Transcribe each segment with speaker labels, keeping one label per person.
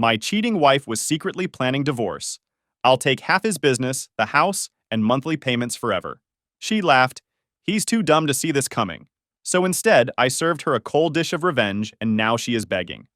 Speaker 1: My cheating wife was secretly planning divorce. I'll take half his business, the house, and monthly payments forever. She laughed. He's too dumb to see this coming. So instead, I served her a cold dish of revenge, and now she is begging.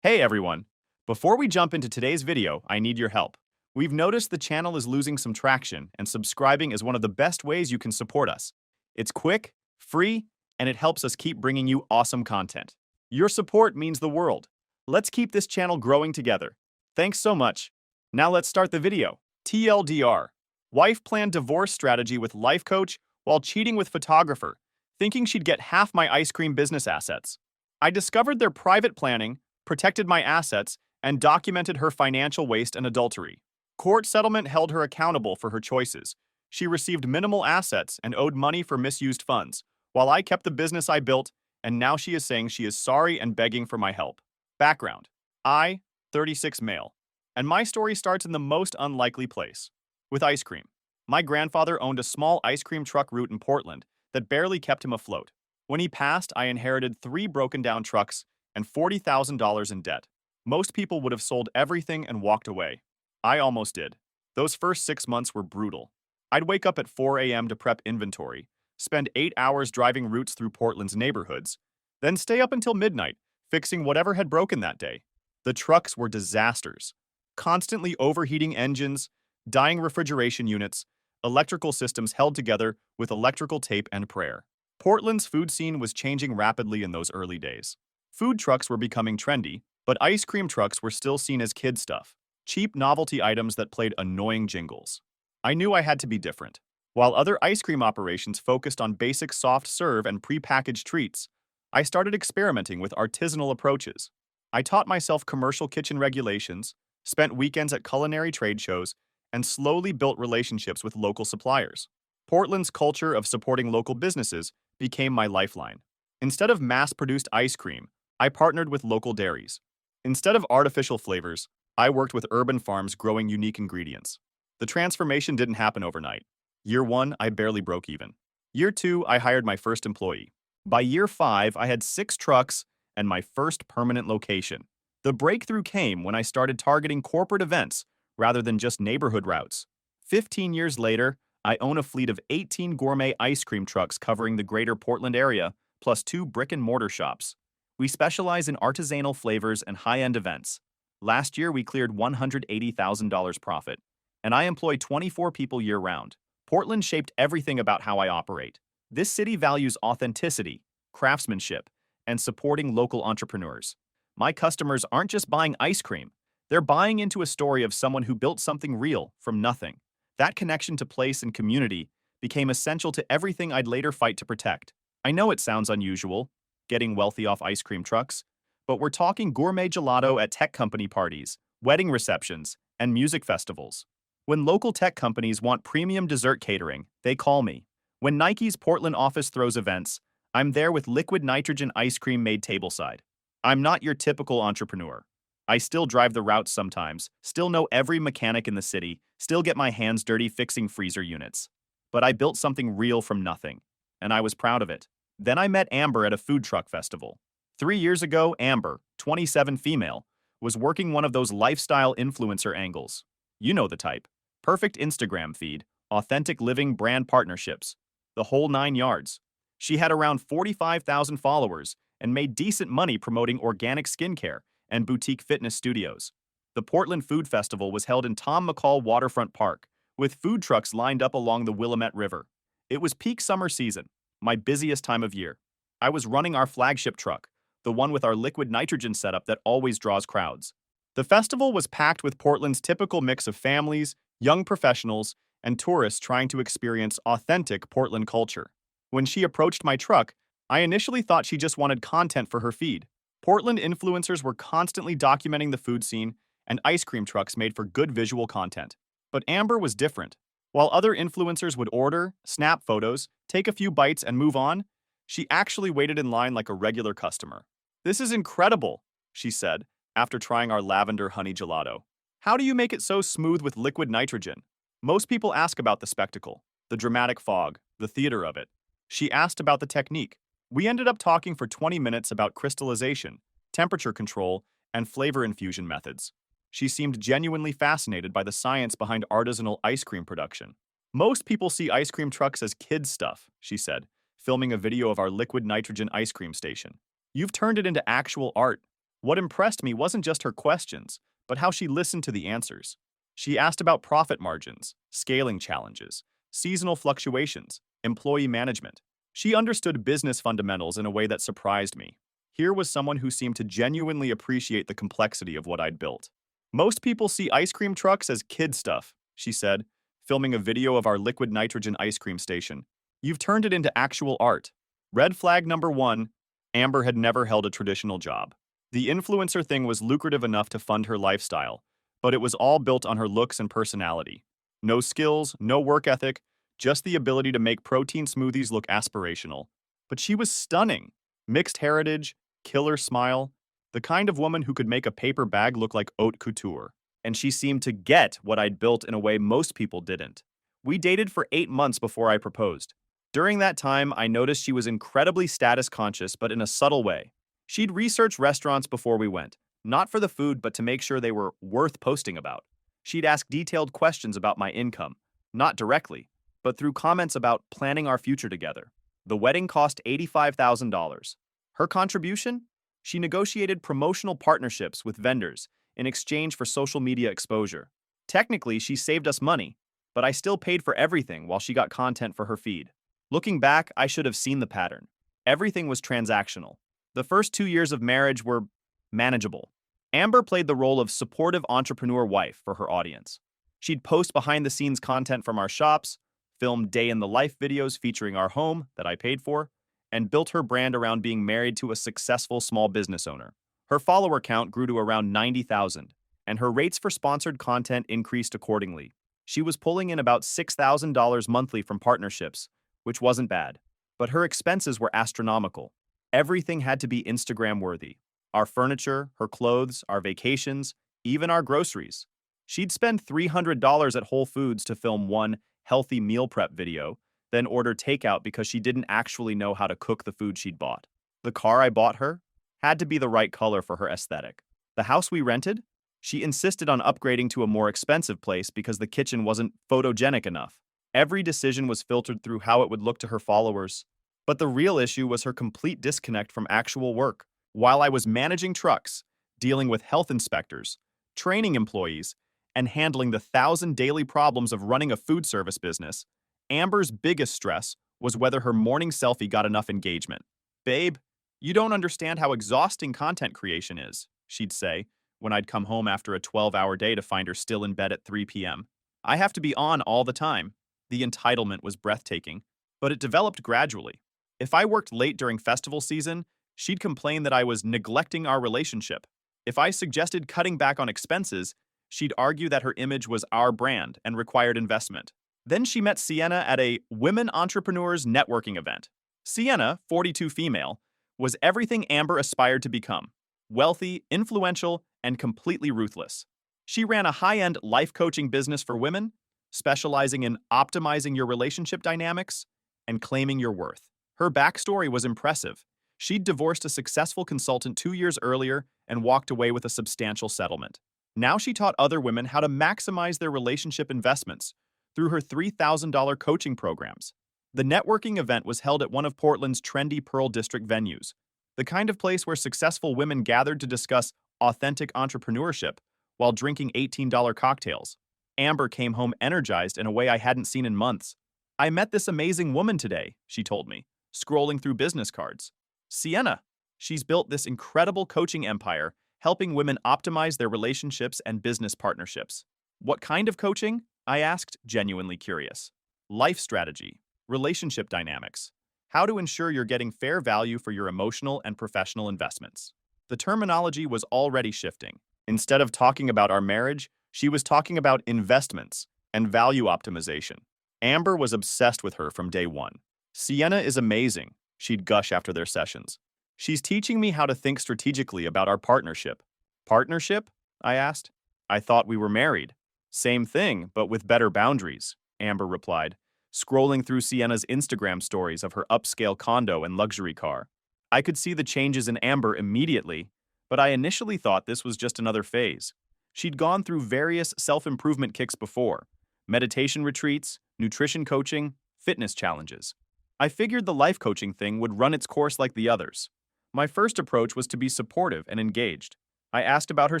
Speaker 1: Hey everyone! Before we jump into today's video, I need your help. We've noticed the channel is losing some traction, and subscribing is one of the best ways you can support us. It's quick, free, and it helps us keep bringing you awesome content. Your support means the world. Let's keep this channel growing together. Thanks so much. Now let's start the video. TLDR. Wife planned divorce strategy with life coach while cheating with photographer, thinking she'd get half my ice cream business assets. I discovered their private planning, protected my assets, and documented her financial waste and adultery. Court settlement held her accountable for her choices. She received minimal assets and owed money for misused funds, while I kept the business I built, and now she is saying she is sorry and begging for my help. Background. I, 36 male. And my story starts in the most unlikely place. With ice cream. My grandfather owned a small ice cream truck route in Portland that barely kept him afloat. When he passed, I inherited 3 broken-down trucks and $40,000 in debt. Most people would have sold everything and walked away. I almost did. Those first 6 months were brutal. I'd wake up at 4 a.m. to prep inventory, spend 8 hours driving routes through Portland's neighborhoods, then stay up until midnight, fixing whatever had broken that day. The trucks were disasters. Constantly overheating engines, dying refrigeration units, electrical systems held together with electrical tape and prayer. Portland's food scene was changing rapidly in those early days. Food trucks were becoming trendy, but ice cream trucks were still seen as kid stuff, cheap novelty items that played annoying jingles. I knew I had to be different. While other ice cream operations focused on basic soft serve and prepackaged treats, I started experimenting with artisanal approaches. I taught myself commercial kitchen regulations, spent weekends at culinary trade shows, and slowly built relationships with local suppliers. Portland's culture of supporting local businesses became my lifeline. Instead of mass-produced ice cream, I partnered with local dairies. Instead of artificial flavors, I worked with urban farms growing unique ingredients. The transformation didn't happen overnight. Year 1, I barely broke even. Year 2, I hired my first employee. By year 5, I had 6 trucks and my first permanent location. The breakthrough came when I started targeting corporate events rather than just neighborhood routes. 15 years later, I own a fleet of 18 gourmet ice cream trucks covering the greater Portland area, plus 2 brick-and-mortar shops. We specialize in artisanal flavors and high-end events. Last year, we cleared $180,000 profit, and I employ 24 people year-round. Portland shaped everything about how I operate. This city values authenticity, craftsmanship, and supporting local entrepreneurs. My customers aren't just buying ice cream. They're buying into a story of someone who built something real from nothing. That connection to place and community became essential to everything I'd later fight to protect. I know it sounds unusual, getting wealthy off ice cream trucks, but we're talking gourmet gelato at tech company parties, wedding receptions, and music festivals. When local tech companies want premium dessert catering, they call me. When Nike's Portland office throws events, I'm there with liquid nitrogen ice cream made tableside. I'm not your typical entrepreneur. I still drive the routes sometimes, still know every mechanic in the city, still get my hands dirty fixing freezer units. But I built something real from nothing, and I was proud of it. Then I met Amber at a food truck festival. 3 years ago, Amber, 27 female, was working one of those lifestyle influencer angles. You know the type. Perfect Instagram feed, authentic living brand partnerships, the whole 9 yards. She had around 45,000 followers and made decent money promoting organic skincare and boutique fitness studios. The Portland Food Festival was held in Tom McCall Waterfront Park, with food trucks lined up along the Willamette River. It was peak summer season, my busiest time of year. I was running our flagship truck, the one with our liquid nitrogen setup that always draws crowds. The festival was packed with Portland's typical mix of families, young professionals, and tourists trying to experience authentic Portland culture. When she approached my truck, I initially thought she just wanted content for her feed. Portland influencers were constantly documenting the food scene, and ice cream trucks made for good visual content. But Amber was different. While other influencers would order, snap photos, take a few bites, and move on, she actually waited in line like a regular customer. "This is incredible," she said, after trying our lavender honey gelato. "How do you make it so smooth with liquid nitrogen?" Most people ask about the spectacle, the dramatic fog, the theater of it. She asked about the technique. We ended up talking for 20 minutes about crystallization, temperature control, and flavor infusion methods. She seemed genuinely fascinated by the science behind artisanal ice cream production. Most people see ice cream trucks as kids' stuff, she said, filming a video of our liquid nitrogen ice cream station. You've turned it into actual art. What impressed me wasn't just her questions, but how she listened to the answers. She asked about profit margins, scaling challenges, seasonal fluctuations, employee management. She understood business fundamentals in a way that surprised me. Here was someone who seemed to genuinely appreciate the complexity of what I'd built. Most people see ice cream trucks as kid stuff, she said, filming a video of our liquid nitrogen ice cream station. You've turned it into actual art. Red flag number one, Amber had never held a traditional job. The influencer thing was lucrative enough to fund her lifestyle, but it was all built on her looks and personality. No skills, no work ethic, just the ability to make protein smoothies look aspirational. But she was stunning. Mixed heritage, killer smile, the kind of woman who could make a paper bag look like haute couture. And she seemed to get what I'd built in a way most people didn't. We dated for 8 months before I proposed. During that time, I noticed she was incredibly status conscious, but in a subtle way. She'd research restaurants before we went, not for the food, but to make sure they were worth posting about. She'd ask detailed questions about my income, not directly, but through comments about planning our future together. The wedding cost $85,000. Her contribution? She negotiated promotional partnerships with vendors in exchange for social media exposure. Technically, she saved us money, but I still paid for everything while she got content for her feed. Looking back, I should have seen the pattern. Everything was transactional. The first 2 years of marriage were manageable. Amber played the role of supportive entrepreneur wife for her audience. She'd post behind-the-scenes content from our shops, film day-in-the-life videos featuring our home that I paid for, and built her brand around being married to a successful small business owner. Her follower count grew to around 90,000, and her rates for sponsored content increased accordingly. She was pulling in about $6,000 monthly from partnerships, which wasn't bad. But her expenses were astronomical. Everything had to be Instagram-worthy. Our furniture, her clothes, our vacations, even our groceries. She'd spend $300 at Whole Foods to film one healthy meal prep video, then order takeout because she didn't actually know how to cook the food she'd bought. The car I bought her had to be the right color for her aesthetic. The house we rented? She insisted on upgrading to a more expensive place because the kitchen wasn't photogenic enough. Every decision was filtered through how it would look to her followers. But the real issue was her complete disconnect from actual work. While I was managing trucks, dealing with health inspectors, training employees, and handling the 1,000 daily problems of running a food service business, Amber's biggest stress was whether her morning selfie got enough engagement. "Babe, you don't understand how exhausting content creation is," she'd say when I'd come home after a 12-hour day to find her still in bed at 3 p.m. I have to be on all the time. The entitlement was breathtaking, but it developed gradually. If I worked late during festival season, she'd complain that I was neglecting our relationship. If I suggested cutting back on expenses, she'd argue that her image was our brand and required investment. Then she met Sienna at a Women Entrepreneurs Networking event. Sienna, 42 female, was everything Amber aspired to become: wealthy, influential, and completely ruthless. She ran a high-end life coaching business for women, specializing in optimizing your relationship dynamics and claiming your worth. Her backstory was impressive. She'd divorced a successful consultant 2 years earlier and walked away with a substantial settlement. Now she taught other women how to maximize their relationship investments through her $3,000 coaching programs. The networking event was held at one of Portland's trendy Pearl District venues, the kind of place where successful women gathered to discuss authentic entrepreneurship while drinking $18 cocktails. Amber came home energized in a way I hadn't seen in months. "I met this amazing woman today," she told me, scrolling through business cards. "Sienna. She's built this incredible coaching empire, helping women optimize their relationships and business partnerships." "What kind of coaching?" I asked, genuinely curious. "Life strategy, relationship dynamics, how to ensure you're getting fair value for your emotional and professional investments." The terminology was already shifting. Instead of talking about our marriage, she was talking about investments and value optimization. Amber was obsessed with her from day one. "Sienna is amazing," she'd gush after their sessions. "She's teaching me how to think strategically about our partnership." "Partnership?" I asked. "I thought we were married." "Same thing, but with better boundaries," Amber replied, scrolling through Sienna's Instagram stories of her upscale condo and luxury car. I could see the changes in Amber immediately, But I initially thought this was just another phase. She'd gone through various self-improvement kicks before: meditation retreats, nutrition coaching, fitness challenges. I figured the life coaching thing would run its course like the others. My first approach was to be supportive and engaged. I asked about her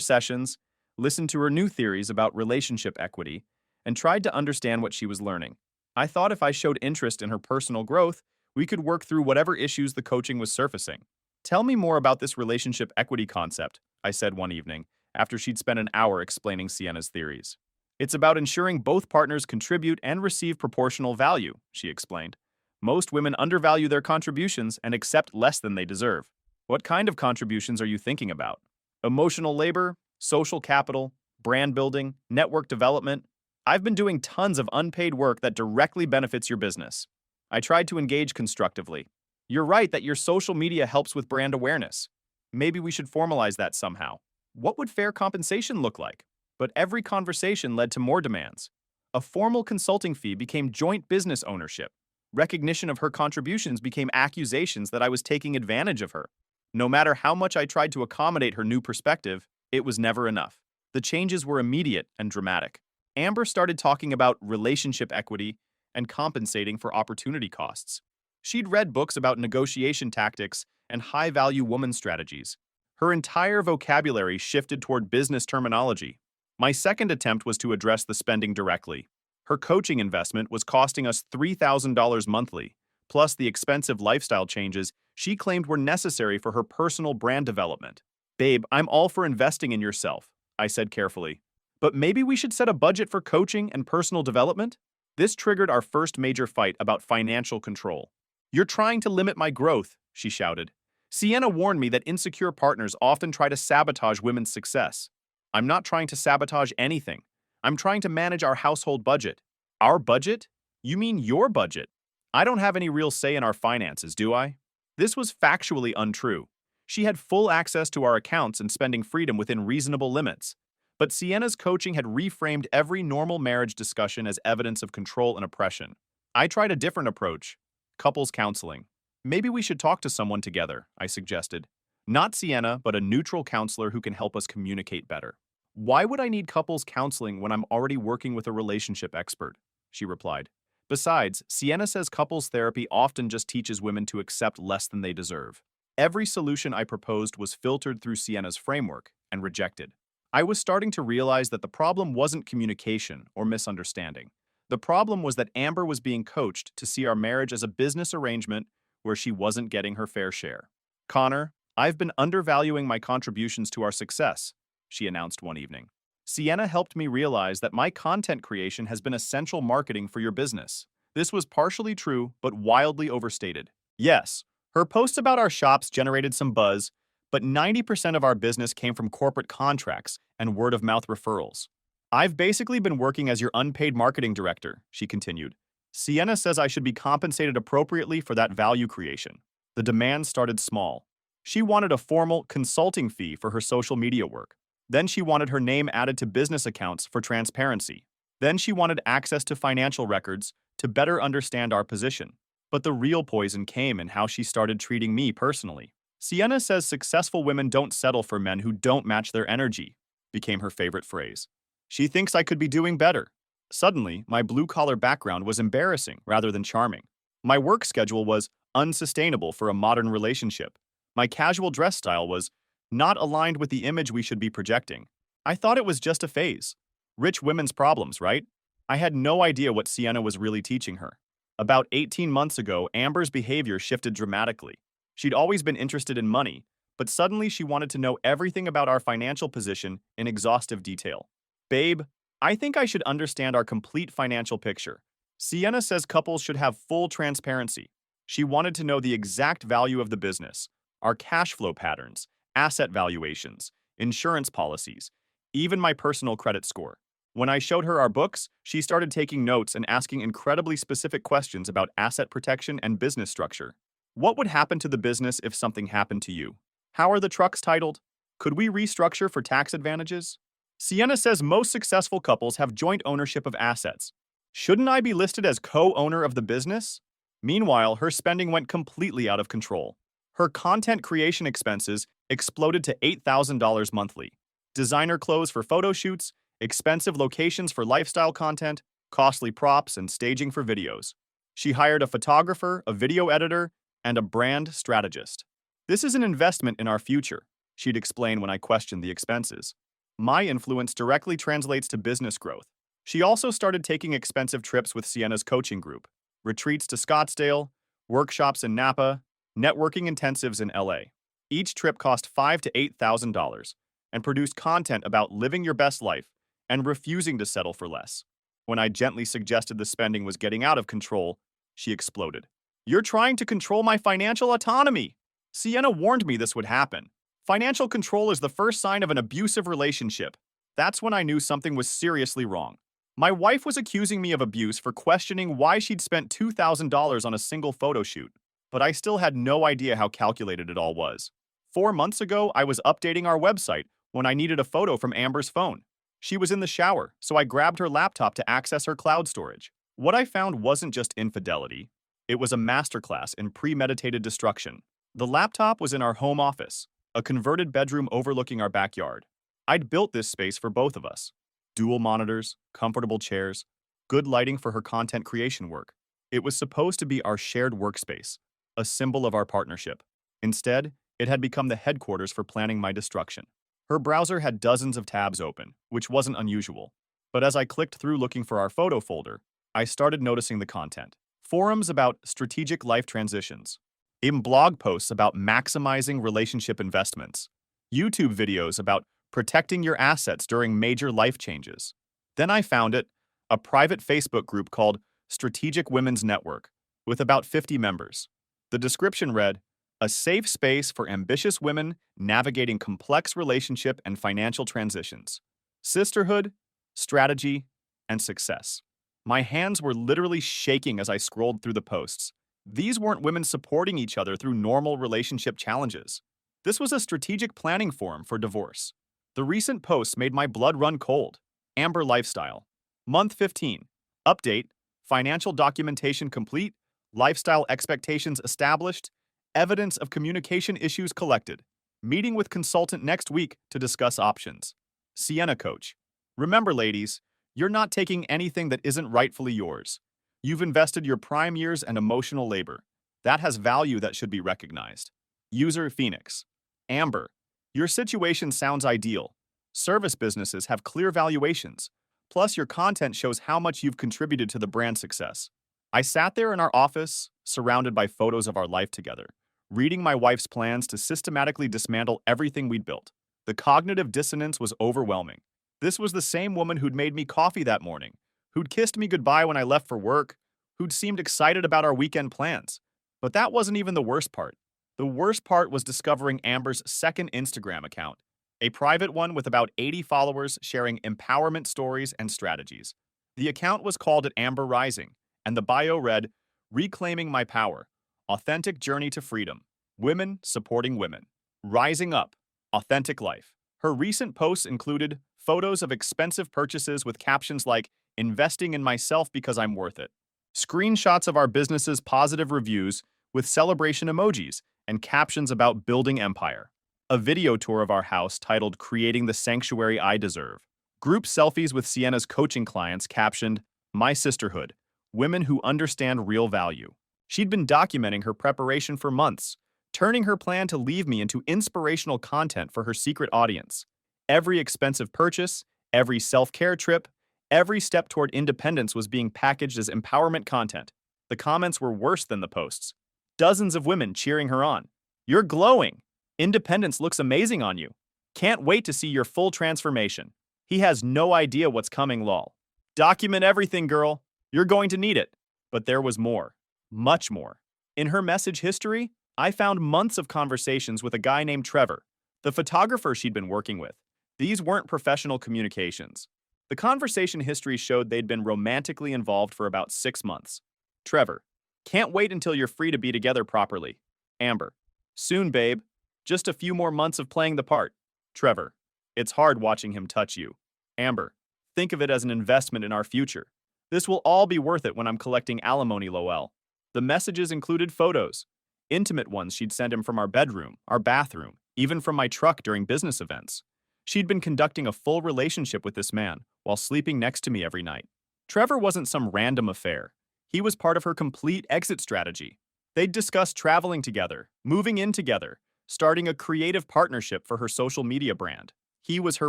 Speaker 1: sessions, listened to her new theories about relationship equity, and tried to understand what she was learning. I thought if I showed interest in her personal growth, we could work through whatever issues the coaching was surfacing. Tell me more about this relationship equity concept, I said one evening, after she'd spent an hour explaining Sienna's theories. It's about ensuring both partners contribute and receive proportional value, she explained. Most women undervalue their contributions and accept less than they deserve. What kind of contributions are you thinking about? Emotional labor, social capital, brand building, network development? I've been doing tons of unpaid work that directly benefits your business. I tried to engage constructively. You're right that your social media helps with brand awareness. Maybe we should formalize that somehow. What would fair compensation look like? But every conversation led to more demands. A formal consulting fee became joint business ownership. Recognition of her contributions became accusations that I was taking advantage of her. No matter how much I tried to accommodate her new perspective, it was never enough. The changes were immediate and dramatic. Amber started talking about relationship equity and compensating for opportunity costs. She'd read books about negotiation tactics and high-value woman strategies. Her entire vocabulary shifted toward business terminology. My second attempt was to address the spending directly. Her coaching investment was costing us $3,000 monthly, plus the expensive lifestyle changes she claimed were necessary for her personal brand development. Babe, I'm all for investing in yourself, I said carefully. But maybe we should set a budget for coaching and personal development? This triggered our first major fight about financial control. You're trying to limit my growth, she shouted. Sienna warned me that insecure partners often try to sabotage women's success. I'm not trying to sabotage anything. I'm trying to manage our household budget. Our budget? You mean your budget? I don't have any real say in our finances, do I? This was factually untrue. She had full access to our accounts and spending freedom within reasonable limits. But Sienna's coaching had reframed every normal marriage discussion as evidence of control and oppression. I tried a different approach: couples counseling. Maybe we should talk to someone together, I suggested. Not Sienna, but a neutral counselor who can help us communicate better. Why would I need couples counseling when I'm already working with a relationship expert? She replied. Besides, Sienna says couples therapy often just teaches women to accept less than they deserve. Every solution I proposed was filtered through Sienna's framework and rejected. I was starting to realize that the problem wasn't communication or misunderstanding. The problem was that Amber was being coached to see our marriage as a business arrangement where she wasn't getting her fair share. Connor, I've been undervaluing my contributions to our success, she announced one evening. Sienna helped me realize that my content creation has been essential marketing for your business. This was partially true, but wildly overstated. Yes, her posts about our shops generated some buzz, but 90% of our business came from corporate contracts and word-of-mouth referrals. I've basically been working as your unpaid marketing director, she continued. Sienna says I should be compensated appropriately for that value creation. The demand started small. She wanted a formal consulting fee for her social media work. Then she wanted her name added to business accounts for transparency. Then she wanted access to financial records to better understand our position. But the real poison came in how she started treating me personally. Sienna says successful women don't settle for men who don't match their energy, became her favorite phrase. She thinks I could be doing better. Suddenly, my blue-collar background was embarrassing rather than charming. My work schedule was unsustainable for a modern relationship. My casual dress style was not aligned with the image we should be projecting. I thought it was just a phase. Rich women's problems, right? I had no idea what Sienna was really teaching her. About 18 months ago, Amber's behavior shifted dramatically. She'd always been interested in money, but suddenly she wanted to know everything about our financial position in exhaustive detail. Babe, I think I should understand our complete financial picture. Sienna says couples should have full transparency. She wanted to know the exact value of the business, our cash flow patterns, asset valuations, insurance policies, even my personal credit score. When I showed her our books, she started taking notes and asking incredibly specific questions about asset protection and business structure. What would happen to the business if something happened to you? How are the trucks titled? Could we restructure for tax advantages? Sienna says most successful couples have joint ownership of assets. Shouldn't I be listed as co-owner of the business? Meanwhile, her spending went completely out of control. Her content creation expenses exploded to $8,000 monthly. Designer clothes for photo shoots, expensive locations for lifestyle content, costly props, and staging for videos. She hired a photographer, a video editor, and a brand strategist. This is an investment in our future, she'd explain when I questioned the expenses. My influence directly translates to business growth. She also started taking expensive trips with Sienna's coaching group, retreats to Scottsdale, workshops in Napa, networking intensives in LA. Each trip cost $5,000 to $8,000 and produced content about living your best life and refusing to settle for less. When I gently suggested the spending was getting out of control, she exploded. "You're trying to control my financial autonomy!" Sienna warned me this would happen. Financial control is the first sign of an abusive relationship. That's when I knew something was seriously wrong. My wife was accusing me of abuse for questioning why she'd spent $2,000 on a single photo shoot, but I still had no idea how calculated it all was. 4 months ago, I was updating our website when I needed a photo from Amber's phone. She was in the shower, so I grabbed her laptop to access her cloud storage. What I found wasn't just infidelity, it was a masterclass in premeditated destruction. The laptop was in our home office, a converted bedroom overlooking our backyard. I'd built this space for both of us. Dual monitors, comfortable chairs, good lighting for her content creation work. It was supposed to be our shared workspace, a symbol of our partnership. Instead, it had become the headquarters for planning my destruction. Her browser had dozens of tabs open, which wasn't unusual. But as I clicked through looking for our photo folder, I started noticing the content. Forums about strategic life transitions, in blog posts about maximizing relationship investments, YouTube videos about protecting your assets during major life changes. Then I found it, a private Facebook group called Strategic Women's Network, with about 50 members. The description read, "A safe space for ambitious women navigating complex relationship and financial transitions. Sisterhood, strategy, and success." My hands were literally shaking as I scrolled through the posts. These weren't women supporting each other through normal relationship challenges. This was a strategic planning forum for divorce. The recent posts made my blood run cold. Amber Lifestyle. Month 15. Update. Financial documentation complete. Lifestyle expectations established. Evidence of communication issues collected. Meeting with consultant next week to discuss options. Sienna Coach. Remember, ladies, you're not taking anything that isn't rightfully yours. You've invested your prime years and emotional labor. That has value that should be recognized. User Phoenix. Amber. Your situation sounds ideal. Service businesses have clear valuations. Plus, your content shows how much you've contributed to the brand success. I sat there in our office, surrounded by photos of our life together, reading my wife's plans to systematically dismantle everything we'd built. The cognitive dissonance was overwhelming. This was the same woman who'd made me coffee that morning, who'd kissed me goodbye when I left for work, who'd seemed excited about our weekend plans. But that wasn't even the worst part. The worst part was discovering Amber's second Instagram account, a private one with about 80 followers sharing empowerment stories and strategies. The account was called at Amber Rising, and the bio read, "Reclaiming My Power, Authentic Journey to Freedom, Women Supporting Women, Rising Up, Authentic Life." Her recent posts included photos of expensive purchases with captions like, "Investing in myself because I'm worth it." Screenshots of our business's positive reviews with celebration emojis and captions about building empire. A video tour of our house titled "Creating the Sanctuary I Deserve." Group selfies with Sienna's coaching clients captioned, "My Sisterhood, Women Who Understand Real Value." She'd been documenting her preparation for months, turning her plan to leave me into inspirational content for her secret audience. Every expensive purchase, every self-care trip, every step toward independence was being packaged as empowerment content. The comments were worse than the posts. Dozens of women cheering her on. "You're glowing. Independence looks amazing on you. Can't wait to see your full transformation. He has no idea what's coming, lol. Document everything, girl. You're going to need it." But there was more. Much more. In her message history, I found months of conversations with a guy named Trevor, the photographer she'd been working with. These weren't professional communications. The conversation history showed they'd been romantically involved for about 6 months. Trevor. "Can't wait until you're free to be together properly." Amber. "Soon, babe. Just a few more months of playing the part." Trevor. "It's hard watching him touch you." Amber. "Think of it as an investment in our future. This will all be worth it when I'm collecting alimony, lol." The messages included photos, Intimate ones she'd send him from our bedroom, our bathroom, even from my truck during business events. She'd been conducting a full relationship with this man while sleeping next to me every night. Trevor wasn't some random affair. He was part of her complete exit strategy. They'd discussed traveling together, moving in together, starting a creative partnership for her social media brand. He was her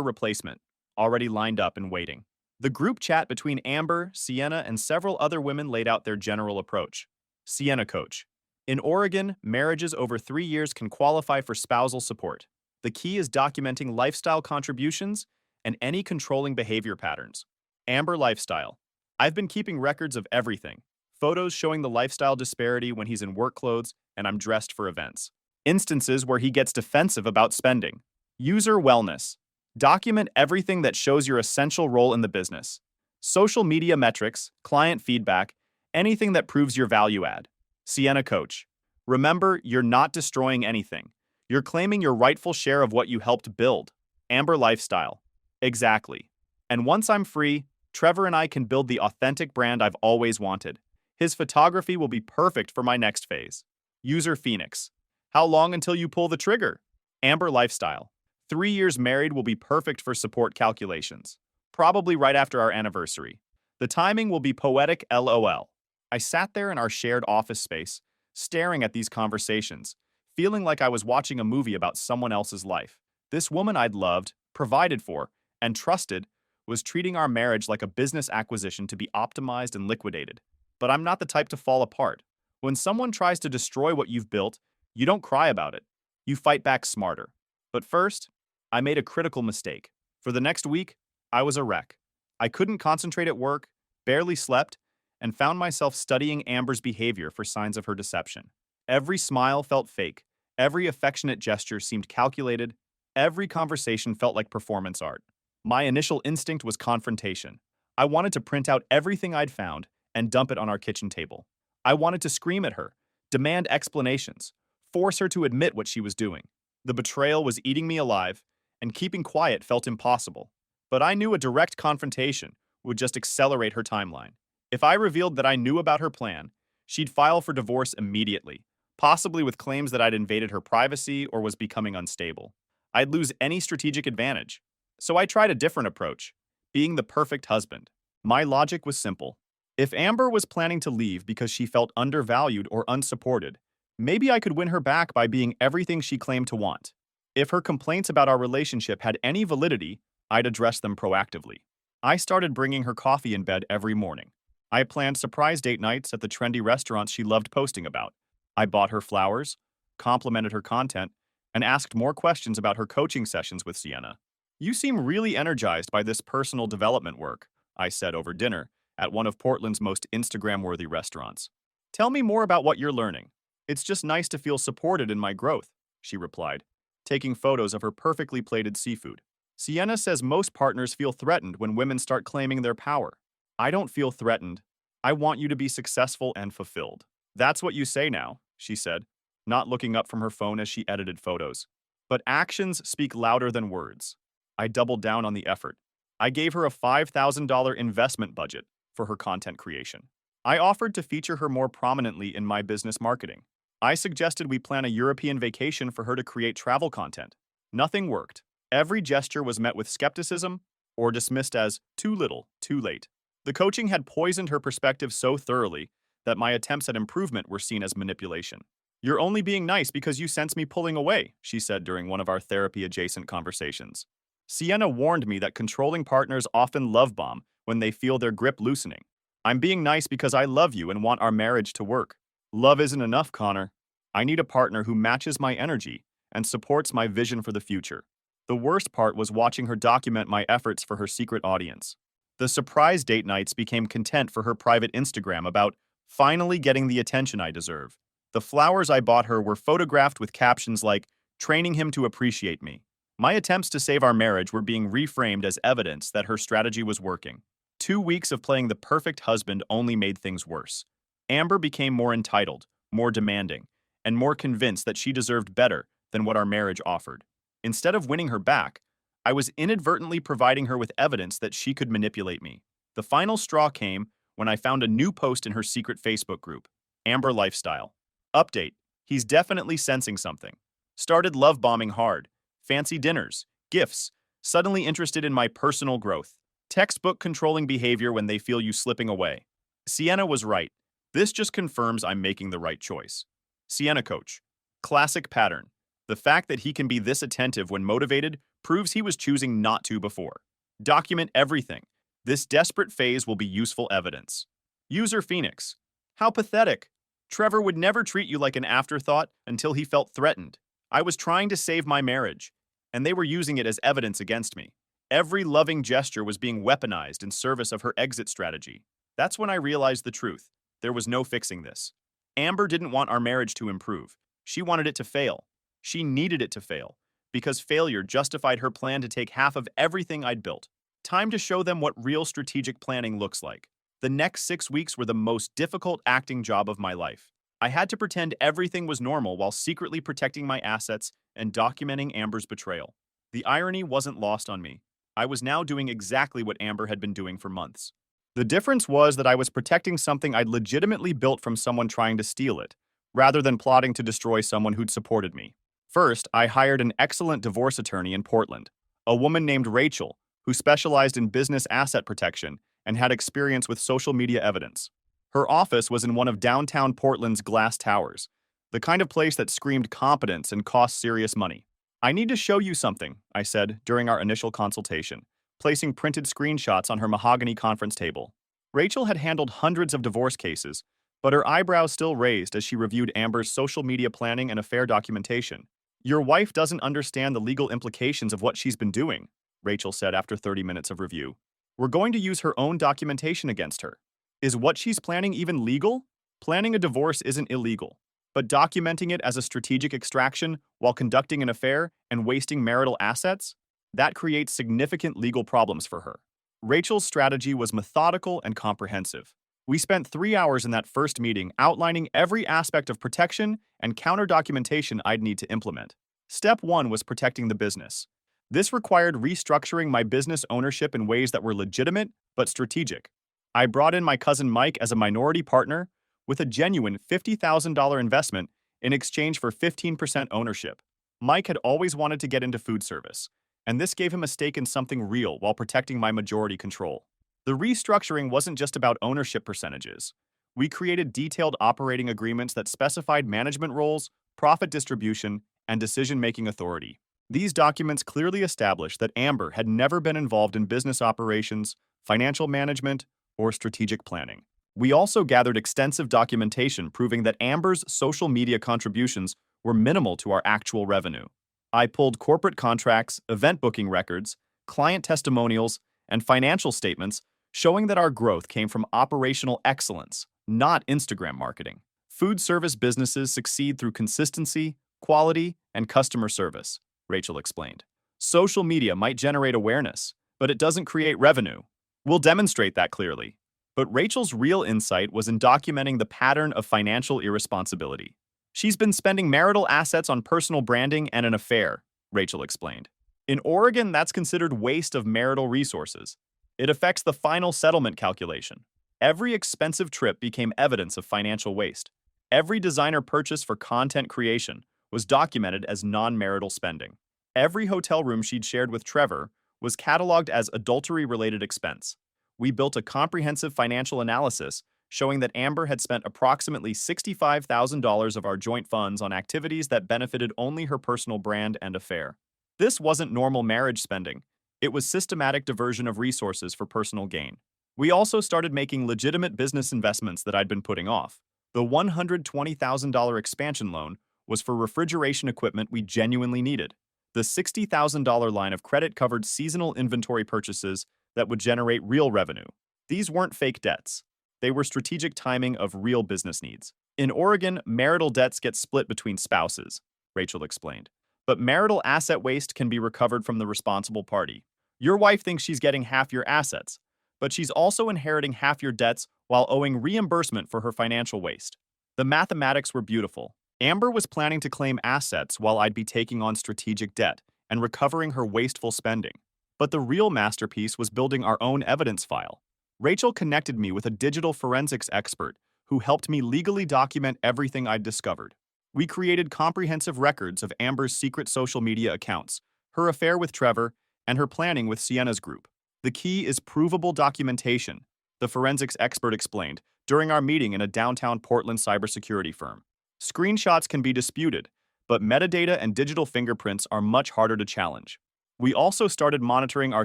Speaker 1: replacement, already lined up and waiting. The group chat between Amber, Sienna, and several other women laid out their general approach. Sienna Coach. In Oregon, marriages over 3 years can qualify for spousal support. The key is documenting lifestyle contributions and any controlling behavior patterns. Amber Lifestyle. I've been keeping records of everything. Photos showing the lifestyle disparity when he's in work clothes and I'm dressed for events. Instances where he gets defensive about spending. User Wellness. Document everything that shows your essential role in the business. Social media metrics, client feedback, anything that proves your value add. Sienna Coach. Remember, you're not destroying anything. You're claiming your rightful share of what you helped build. Amber Lifestyle. Exactly. And once I'm free, Trevor and I can build the authentic brand I've always wanted. His photography will be perfect for my next phase. User Phoenix. How long until you pull the trigger? Amber Lifestyle. 3 years married will be perfect for support calculations. Probably right after our anniversary. The timing will be poetic LOL. I sat there in our shared office space, staring at these conversations, feeling like I was watching a movie about someone else's life. This woman I'd loved, provided for, and trusted was treating our marriage like a business acquisition to be optimized and liquidated. But I'm not the type to fall apart. When someone tries to destroy what you've built, you don't cry about it. You fight back smarter. But first, I made a critical mistake. For the next week, I was a wreck. I couldn't concentrate at work, barely slept, and found myself studying Amber's behavior for signs of her deception. Every smile felt fake. Every affectionate gesture seemed calculated. Every conversation felt like performance art. My initial instinct was confrontation. I wanted to print out everything I'd found and dump it on our kitchen table. I wanted to scream at her, demand explanations, force her to admit what she was doing. The betrayal was eating me alive, and keeping quiet felt impossible. But I knew a direct confrontation would just accelerate her timeline. If I revealed that I knew about her plan, she'd file for divorce immediately, possibly with claims that I'd invaded her privacy or was becoming unstable. I'd lose any strategic advantage. So I tried a different approach, being the perfect husband. My logic was simple. If Amber was planning to leave because she felt undervalued or unsupported, maybe I could win her back by being everything she claimed to want. If her complaints about our relationship had any validity, I'd address them proactively. I started bringing her coffee in bed every morning. I planned surprise date nights at the trendy restaurants she loved posting about. I bought her flowers, complimented her content, and asked more questions about her coaching sessions with Sienna. You seem really energized by this personal development work, I said over dinner at one of Portland's most Instagram-worthy restaurants. Tell me more about what you're learning. It's just nice to feel supported in my growth, she replied, taking photos of her perfectly plated seafood. Sienna says most partners feel threatened when women start claiming their power. I don't feel threatened. I want you to be successful and fulfilled. That's what you say now, she said, not looking up from her phone as she edited photos. But actions speak louder than words. I doubled down on the effort. I gave her a $5,000 investment budget for her content creation. I offered to feature her more prominently in my business marketing. I suggested we plan a European vacation for her to create travel content. Nothing worked. Every gesture was met with skepticism or dismissed as too little, too late. The coaching had poisoned her perspective so thoroughly that my attempts at improvement were seen as manipulation. You're only being nice because you sense me pulling away, she said during one of our therapy-adjacent conversations. Sienna warned me that controlling partners often love bomb when they feel their grip loosening. I'm being nice because I love you and want our marriage to work. Love isn't enough, Connor. I need a partner who matches my energy and supports my vision for the future. The worst part was watching her document my efforts for her secret audience. The surprise date nights became content for her private Instagram about finally getting the attention I deserve. The flowers I bought her were photographed with captions like, training him to appreciate me. My attempts to save our marriage were being reframed as evidence that her strategy was working. 2 weeks of playing the perfect husband only made things worse. Amber became more entitled, more demanding, and more convinced that she deserved better than what our marriage offered. Instead of winning her back, I was inadvertently providing her with evidence that she could manipulate me. The final straw came when I found a new post in her secret Facebook group, Amber Lifestyle. Update: He's definitely sensing something. Started love bombing hard. Fancy dinners, gifts, suddenly interested in my personal growth. Textbook controlling behavior when they feel you slipping away. Sienna was right. This just confirms I'm making the right choice. Sienna coach. Classic pattern. The fact that he can be this attentive when motivated proves he was choosing not to before. Document everything. This desperate phase will be useful evidence. User Phoenix. How pathetic. Trevor would never treat you like an afterthought until he felt threatened. I was trying to save my marriage, and they were using it as evidence against me. Every loving gesture was being weaponized in service of her exit strategy. That's when I realized the truth. There was no fixing this. Amber didn't want our marriage to improve. She wanted it to fail. She needed it to fail, because failure justified her plan to take half of everything I'd built. Time to show them what real strategic planning looks like. The next 6 weeks were the most difficult acting job of my life. I had to pretend everything was normal while secretly protecting my assets and documenting Amber's betrayal. The irony wasn't lost on me. I was now doing exactly what Amber had been doing for months. The difference was that I was protecting something I'd legitimately built from someone trying to steal it, rather than plotting to destroy someone who'd supported me. First, I hired an excellent divorce attorney in Portland, a woman named Rachel, who specialized in business asset protection and had experience with social media evidence. Her office was in one of downtown Portland's glass towers, the kind of place that screamed competence and cost serious money. I need to show you something, I said during our initial consultation, placing printed screenshots on her mahogany conference table. Rachel had handled hundreds of divorce cases, but her eyebrows still raised as she reviewed Amber's social media planning and affair documentation. Your wife doesn't understand the legal implications of what she's been doing, Rachel said after 30 minutes of review. We're going to use her own documentation against her. Is what she's planning even legal? Planning a divorce isn't illegal, but documenting it as a strategic extraction while conducting an affair and wasting marital assets? That creates significant legal problems for her. Rachel's strategy was methodical and comprehensive. We spent 3 hours in that first meeting outlining every aspect of protection and counter documentation I'd need to implement. Step 1 was protecting the business. This required restructuring my business ownership in ways that were legitimate but strategic. I brought in my cousin Mike as a minority partner with a genuine $50,000 investment in exchange for 15% ownership. Mike had always wanted to get into food service, and this gave him a stake in something real while protecting my majority control. The restructuring wasn't just about ownership percentages. We created detailed operating agreements that specified management roles, profit distribution, and decision-making authority. These documents clearly established that Amber had never been involved in business operations, financial management, or strategic planning. We also gathered extensive documentation proving that Amber's social media contributions were minimal to our actual revenue. I pulled corporate contracts, event booking records, client testimonials, and financial statements showing that our growth came from operational excellence, not Instagram marketing. Food service businesses succeed through consistency, quality, and customer service, Rachel explained. Social media might generate awareness, but it doesn't create revenue. We'll demonstrate that clearly. But Rachel's real insight was in documenting the pattern of financial irresponsibility. She's been spending marital assets on personal branding and an affair, Rachel explained. In Oregon, that's considered waste of marital resources. It affects the final settlement calculation. Every expensive trip became evidence of financial waste. Every designer purchase for content creation was documented as non-marital spending. Every hotel room she'd shared with Trevor was cataloged as adultery-related expense. We built a comprehensive financial analysis showing that Amber had spent approximately $65,000 of our joint funds on activities that benefited only her personal brand and affair. This wasn't normal marriage spending. It was systematic diversion of resources for personal gain. We also started making legitimate business investments that I'd been putting off. The $120,000 expansion loan was for refrigeration equipment we genuinely needed. The $60,000 line of credit covered seasonal inventory purchases that would generate real revenue. These weren't fake debts. They were strategic timing of real business needs. In Oregon, marital debts get split between spouses, Rachel explained. But marital asset waste can be recovered from the responsible party. Your wife thinks she's getting half your assets, but she's also inheriting half your debts while owing reimbursement for her financial waste. The mathematics were beautiful. Amber was planning to claim assets while I'd be taking on strategic debt and recovering her wasteful spending. But the real masterpiece was building our own evidence file. Rachel connected me with a digital forensics expert who helped me legally document everything I'd discovered. We created comprehensive records of Amber's secret social media accounts, her affair with Trevor, and her planning with Sienna's group. The key is provable documentation, the forensics expert explained during our meeting in a downtown Portland cybersecurity firm. Screenshots can be disputed, but metadata and digital fingerprints are much harder to challenge. We also started monitoring our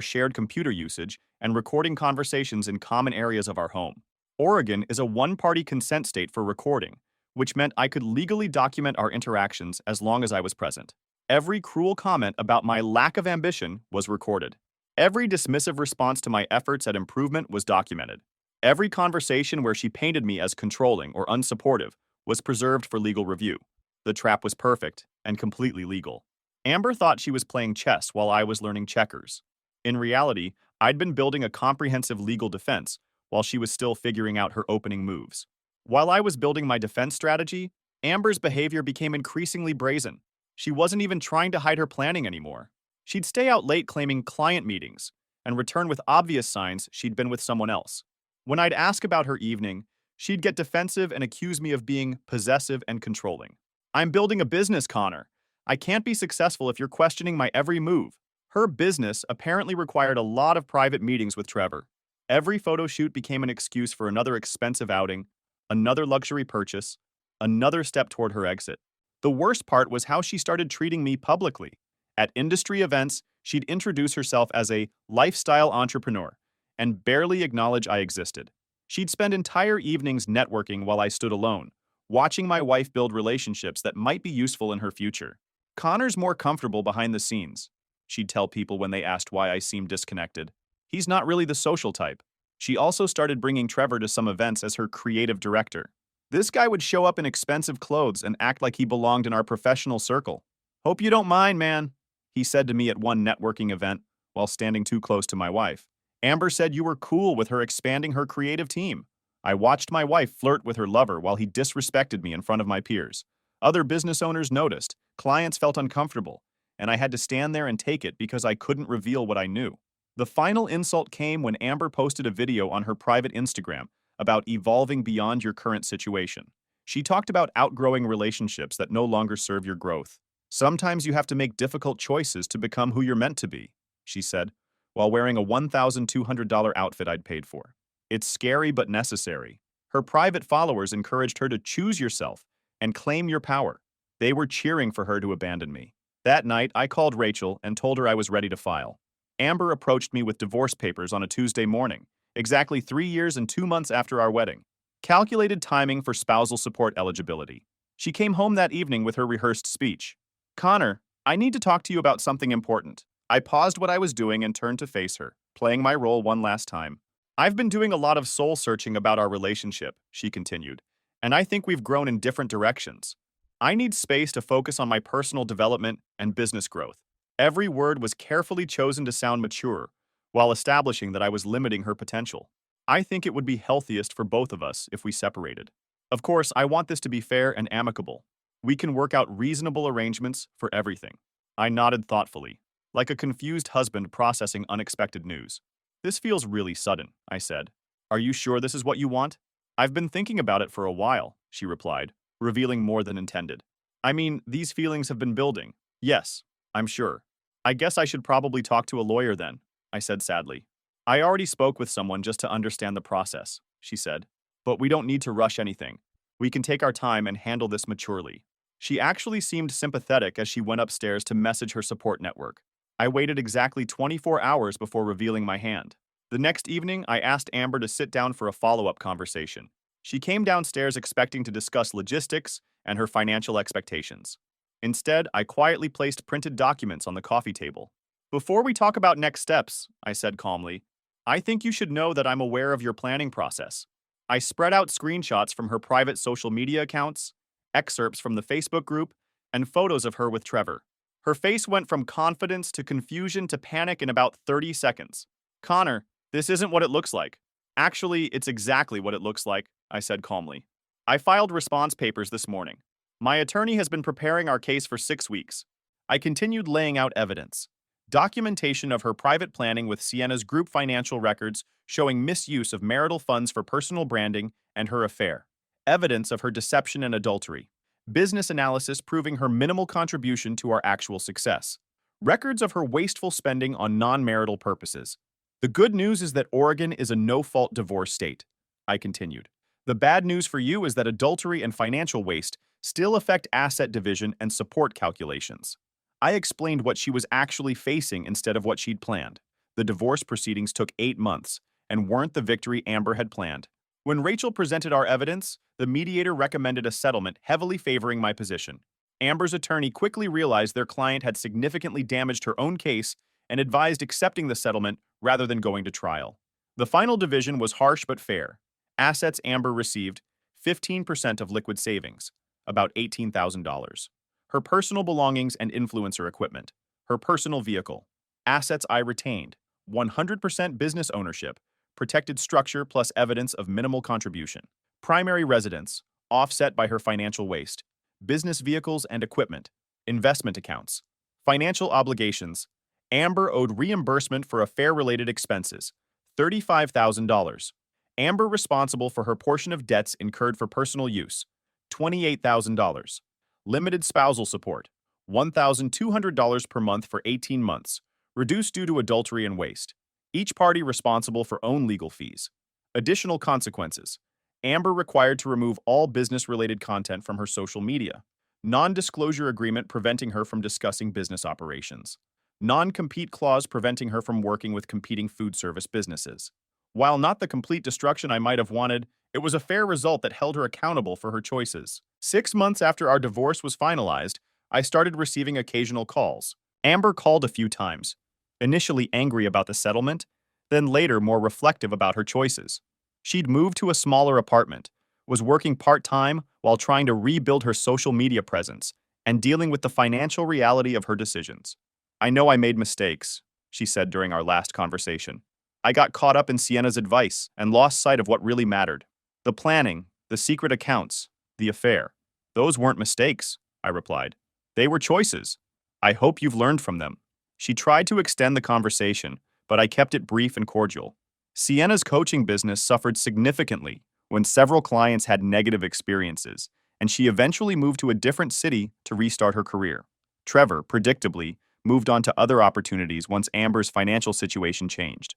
Speaker 1: shared computer usage and recording conversations in common areas of our home. Oregon is a one-party consent state for recording, which meant I could legally document our interactions as long as I was present. Every cruel comment about my lack of ambition was recorded. Every dismissive response to my efforts at improvement was documented. Every conversation where she painted me as controlling or unsupportive was preserved for legal review. The trap was perfect and completely legal. Amber thought she was playing chess while I was learning checkers. In reality, I'd been building a comprehensive legal defense while she was still figuring out her opening moves. While I was building my defense strategy, Amber's behavior became increasingly brazen. She wasn't even trying to hide her planning anymore. She'd stay out late claiming client meetings and return with obvious signs she'd been with someone else. When I'd ask about her evening, she'd get defensive and accuse me of being possessive and controlling. "I'm building a business, Connor. I can't be successful if you're questioning my every move." Her business apparently required a lot of private meetings with Trevor. Every photo shoot became an excuse for another expensive outing, another luxury purchase, another step toward her exit. The worst part was how she started treating me publicly. At industry events, she'd introduce herself as a lifestyle entrepreneur and barely acknowledge I existed. She'd spend entire evenings networking while I stood alone, watching my wife build relationships that might be useful in her future. "Connor's more comfortable behind the scenes," she'd tell people when they asked why I seemed disconnected. "He's not really the social type." She also started bringing Trevor to some events as her creative director. This guy would show up in expensive clothes and act like he belonged in our professional circle. "Hope you don't mind, man," he said to me at one networking event while standing too close to my wife. "Amber said you were cool with her expanding her creative team." I watched my wife flirt with her lover while he disrespected me in front of my peers. Other business owners noticed, clients felt uncomfortable, and I had to stand there and take it because I couldn't reveal what I knew. The final insult came when Amber posted a video on her private Instagram about evolving beyond your current situation. She talked about outgrowing relationships that no longer serve your growth. "Sometimes you have to make difficult choices to become who you're meant to be," she said, while wearing a $1,200 outfit I'd paid for. "It's scary but necessary." Her private followers encouraged her to choose yourself and claim your power. They were cheering for her to abandon me. That night, I called Rachel and told her I was ready to file. Amber approached me with divorce papers on a Tuesday morning, exactly 3 years and 2 months after our wedding. Calculated timing for spousal support eligibility. She came home that evening with her rehearsed speech. "Connor, I need to talk to you about something important." I paused what I was doing and turned to face her, playing my role one last time. "I've been doing a lot of soul searching about our relationship," she continued, "and I think we've grown in different directions. I need space to focus on my personal development and business growth." Every word was carefully chosen to sound mature, while establishing that I was limiting her potential. "I think it would be healthiest for both of us if we separated. Of course, I want this to be fair and amicable. We can work out reasonable arrangements for everything." I nodded thoughtfully, like a confused husband processing unexpected news. "This feels really sudden," I said. "Are you sure this is what you want?" "I've been thinking about it for a while," she replied, revealing more than intended. "I mean, these feelings have been building. Yes, I'm sure. I guess I should probably talk to a lawyer then," I said sadly. "I already spoke with someone just to understand the process," she said. "But we don't need to rush anything. We can take our time and handle this maturely." She actually seemed sympathetic as she went upstairs to message her support network. I waited exactly 24 hours before revealing my hand. The next evening, I asked Amber to sit down for a follow-up conversation. She came downstairs expecting to discuss logistics and her financial expectations. Instead, I quietly placed printed documents on the coffee table. "Before we talk about next steps," I said calmly, "I think you should know that I'm aware of your planning process." I spread out screenshots from her private social media accounts, excerpts from the Facebook group, and photos of her with Trevor. Her face went from confidence to confusion to panic in about 30 seconds. "Connor, this isn't what it looks like." "Actually, it's exactly what it looks like," I said calmly. "I filed response papers this morning. My attorney has been preparing our case for 6 weeks." I continued laying out evidence. Documentation of her private planning with Sienna's group financial records showing misuse of marital funds for personal branding and her affair. Evidence of her deception and adultery. business analysis proving her minimal contribution to our actual success, records of her wasteful spending on non-marital purposes. The good news is that Oregon is a no-fault divorce state, I continued. The bad news for you is that adultery and financial waste still affect asset division and support calculations. I explained what she was actually facing instead of what she'd planned. The divorce proceedings took 8 months and weren't the victory Amber had planned. When Rachel presented our evidence, the mediator recommended a settlement heavily favoring my position. Amber's attorney quickly realized their client had significantly damaged her own case and advised accepting the settlement rather than going to trial. The final division was harsh but fair. Assets Amber received 15% of liquid savings, about $18,000. Her personal belongings and influencer equipment, her personal vehicle. Assets I retained, 100% business ownership, protected structure plus evidence of minimal contribution. Primary residence, offset by her financial waste. Business vehicles and equipment. Investment accounts. Financial obligations. Amber owed reimbursement for affair-related expenses, $35,000. Amber responsible for her portion of debts incurred for personal use, $28,000. Limited spousal support, $1,200 per month for 18 months, reduced due to adultery and waste. Each party responsible for own legal fees. Additional consequences. Amber required to remove all business-related content from her social media. Non-disclosure agreement preventing her from discussing business operations. Non-compete clause preventing her from working with competing food service businesses. While not the complete destruction I might have wanted, it was a fair result that held her accountable for her choices. 6 months after our divorce was finalized, I started receiving occasional calls. Amber called a few times, initially angry about the settlement, then later more reflective about her choices. She'd moved to a smaller apartment, was working part-time while trying to rebuild her social media presence and dealing with the financial reality of her decisions. "I know I made mistakes," she said during our last conversation. "I got caught up in Sienna's advice and lost sight of what really mattered. The planning, the secret accounts, the affair. Those weren't mistakes," I replied. "They were choices. I hope you've learned from them." She tried to extend the conversation, but I kept it brief and cordial. Sienna's coaching business suffered significantly when several clients had negative experiences, and she eventually moved to a different city to restart her career. Trevor, predictably, moved on to other opportunities once Amber's financial situation changed.